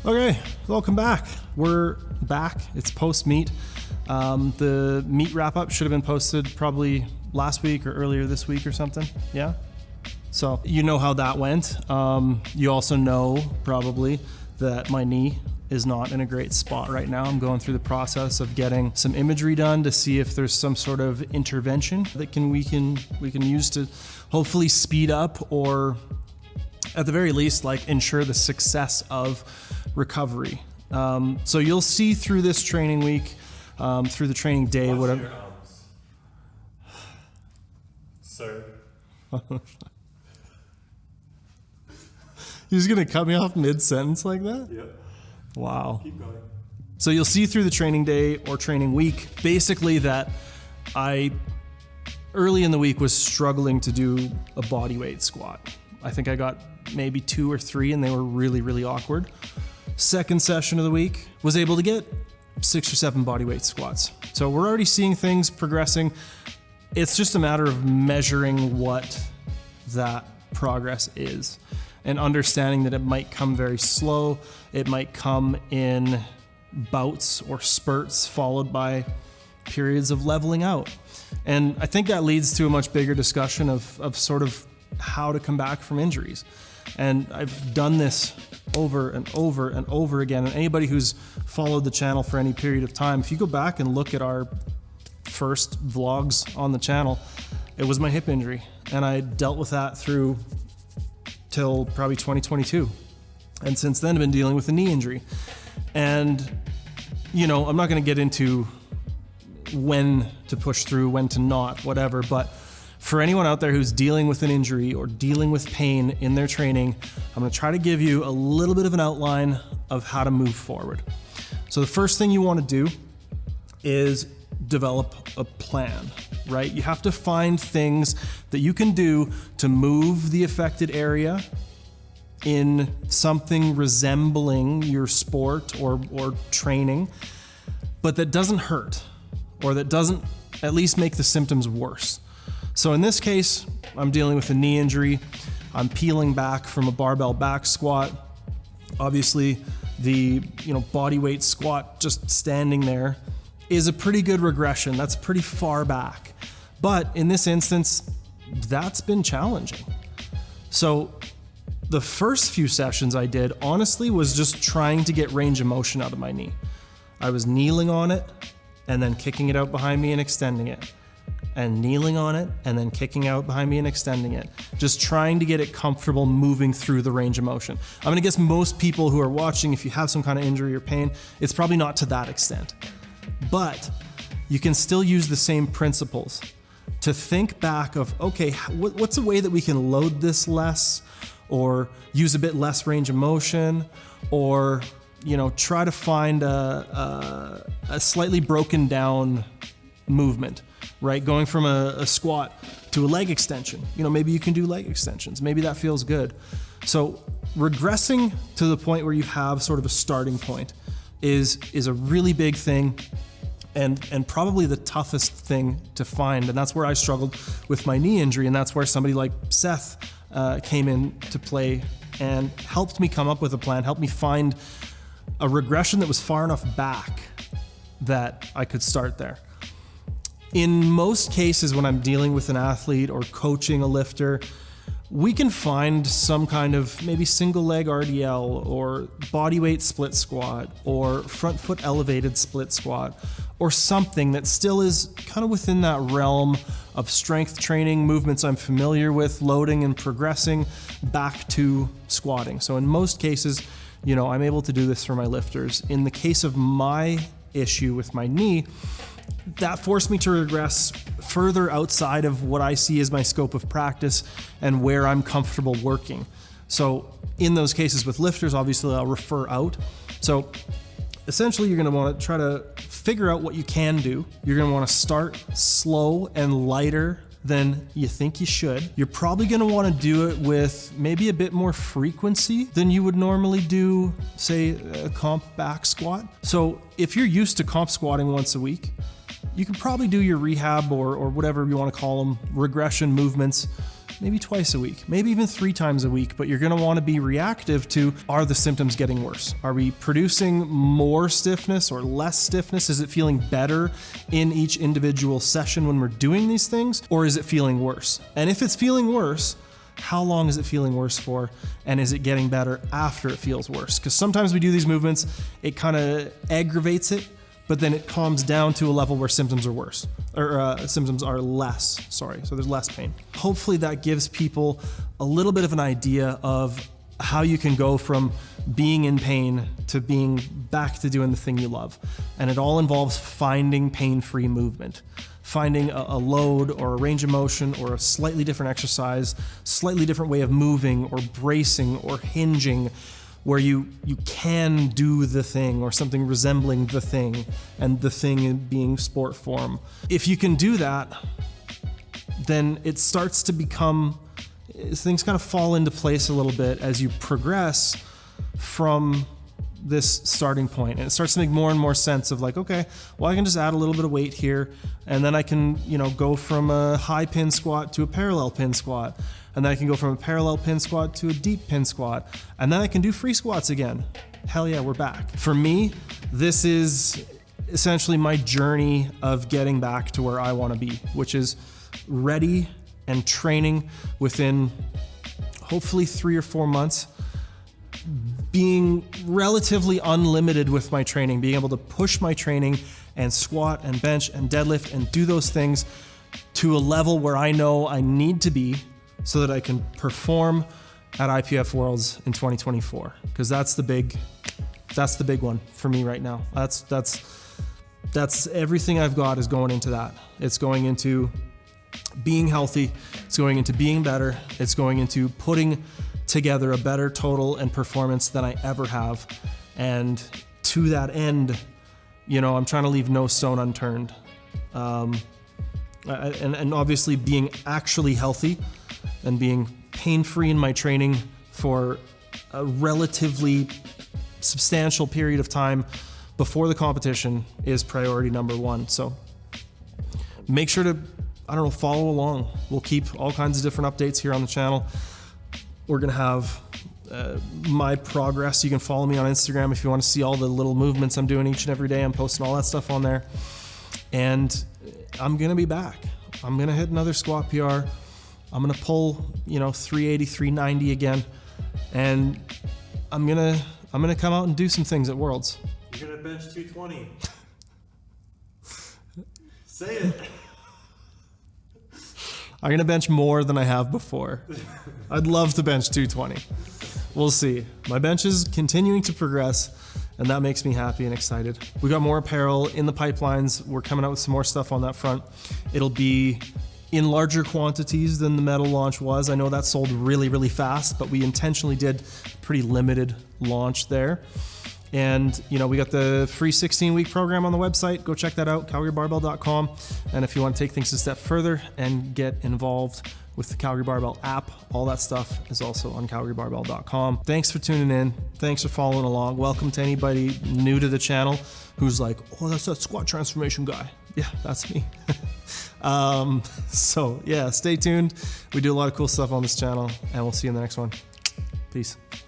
Okay, welcome back. We're back. It's post-meet. The meet wrap-up should have been posted probably last week or earlier this week or something. Yeah? So you know how that went. You also know probably that my knee is not in a great spot right now. I'm going through the process of getting some imagery done to see if there's some sort of intervention that we can use to hopefully speed up or at the very least like ensure the success of recovery. So you'll see through this training week, through the training day, Watch whatever. Your arms. Sir. You're just gonna cut me off mid-sentence like that? Yep. Wow. Keep going. So you'll see through the training day or training week, basically that I, early in the week, was struggling to do a body weight squat. I think I got maybe 2 or 3 and they were really, really awkward. Second session of the week, was able to get 6 or 7 body weight squats. So we're already seeing things progressing. It's just a matter of measuring what that progress is and understanding that it might come very slow. It might come in bouts or spurts followed by periods of leveling out. And I think that leads to a much bigger discussion of sort of how to come back from injuries. And I've done this over and over and over again. And anybody who's followed the channel for any period of time, if you go back and look at our first vlogs on the channel, it was my hip injury. And I dealt with that through till probably 2022. And since then I've been dealing with a knee injury. And, you know, I'm not gonna get into when to push through, when to not, whatever, but for anyone out there who's dealing with an injury or dealing with pain in their training, I'm gonna try to give you a little bit of an outline of how to move forward. So the first thing you wanna do is develop a plan, right? You have to find things that you can do to move the affected area in something resembling your sport or training, but that doesn't hurt or that doesn't at least make the symptoms worse. So in this case, I'm dealing with a knee injury. I'm peeling back from a barbell back squat. Obviously, the body weight squat, just standing there, is a pretty good regression. That's pretty far back. But in this instance, that's been challenging. So the first few sessions I did, honestly, was just trying to get range of motion out of my knee. I was kneeling on it and then kicking it out behind me and extending it. And kneeling on it and then kicking out behind me and extending it. Just trying to get it comfortable moving through the range of motion. I'm gonna guess most people who are watching, if you have some kind of injury or pain, it's probably not to that extent. But you can still use the same principles to think back of, okay, what's a way that we can load this less or use a bit less range of motion or try to find a slightly broken down movement, right? Going from a squat to a leg extension. Maybe you can do leg extensions. Maybe that feels good. So regressing to the point where you have sort of a starting point is a really big thing and probably the toughest thing to find. And that's where I struggled with my knee injury. And that's where somebody like Seth came in to play and helped me come up with a plan, helped me find a regression that was far enough back that I could start there. In most cases, when I'm dealing with an athlete or coaching a lifter, we can find some kind of maybe single leg RDL or body weight split squat or front foot elevated split squat or something that still is kind of within that realm of strength training, movements I'm familiar with, loading and progressing back to squatting. So in most cases, I'm able to do this for my lifters. In the case of my issue with my knee, that forced me to regress further outside of what I see as my scope of practice and where I'm comfortable working. So in those cases with lifters, obviously I'll refer out. So essentially you're gonna wanna try to figure out what you can do. You're gonna wanna start slow and lighter than you think you should. You're probably gonna wanna do it with maybe a bit more frequency than you would normally do, say, a comp back squat. So if you're used to comp squatting once a week, you can probably do your rehab or whatever you wanna call them, regression movements maybe twice a week, maybe even 3 times a week, but you're gonna wanna be reactive to, are the symptoms getting worse? Are we producing more stiffness or less stiffness? Is it feeling better in each individual session when we're doing these things, or is it feeling worse? And if it's feeling worse, how long is it feeling worse for? And is it getting better after it feels worse? Because sometimes we do these movements, it kind of aggravates it, but then it calms down to a level where symptoms are worse, or symptoms are less, sorry, so there's less pain. Hopefully that gives people a little bit of an idea of how you can go from being in pain to being back to doing the thing you love. And it all involves finding pain-free movement. Finding a load or a range of motion or a slightly different exercise, slightly different way of moving or bracing or hinging, where you can do the thing or something resembling the thing, and the thing being sport form. If you can do that, then it starts to become, things kind of fall into place a little bit as you progress from this starting point. And it starts to make more and more sense of like, okay, well, I can just add a little bit of weight here, and then I can, go from a high pin squat to a parallel pin squat. And then I can go from a parallel pin squat to a deep pin squat. And then I can do free squats again. Hell yeah, we're back. For me, this is essentially my journey of getting back to where I want to be, which is ready and training within hopefully 3 or 4 months, being relatively unlimited with my training, being able to push my training and squat and bench and deadlift and do those things to a level where I know I need to be so that I can perform at IPF Worlds in 2024. Because that's the big one for me right now. That's everything I've got is going into that. It's going into being healthy, it's going into being better, it's going into putting together a better total and performance than I ever have. And to that end, I'm trying to leave no stone unturned. And obviously being actually healthy and being pain-free in my training for a relatively substantial period of time before the competition is priority number 1. So make sure to, follow along. We'll keep all kinds of different updates here on the channel. We're gonna have my progress. You can follow me on Instagram if you want to see all the little movements I'm doing each and every day. I'm posting all that stuff on there. And I'm gonna be back. I'm gonna hit another squat PR. I'm gonna pull, 380, 390 again. And I'm gonna come out and do some things at Worlds. You're gonna bench 220. Say it. I'm gonna bench more than I have before. I'd love to bench 220. We'll see. My bench is continuing to progress, and that makes me happy and excited. We got more apparel in the pipelines. We're coming out with some more stuff on that front. It'll be in larger quantities than the metal launch was. I know that sold really, really fast, but we intentionally did a pretty limited launch there. And we got the free 16-week program on the website. Go check that out, calgarybarbell.com. And if you want to take things a step further and get involved with the Calgary Barbell app, all that stuff is also on calgarybarbell.com. Thanks for tuning in. Thanks for following along. Welcome to anybody new to the channel who's like, oh, that's that squat transformation guy. Yeah, that's me. So yeah, stay tuned. We do a lot of cool stuff on this channel, and we'll see you in the next one. Peace.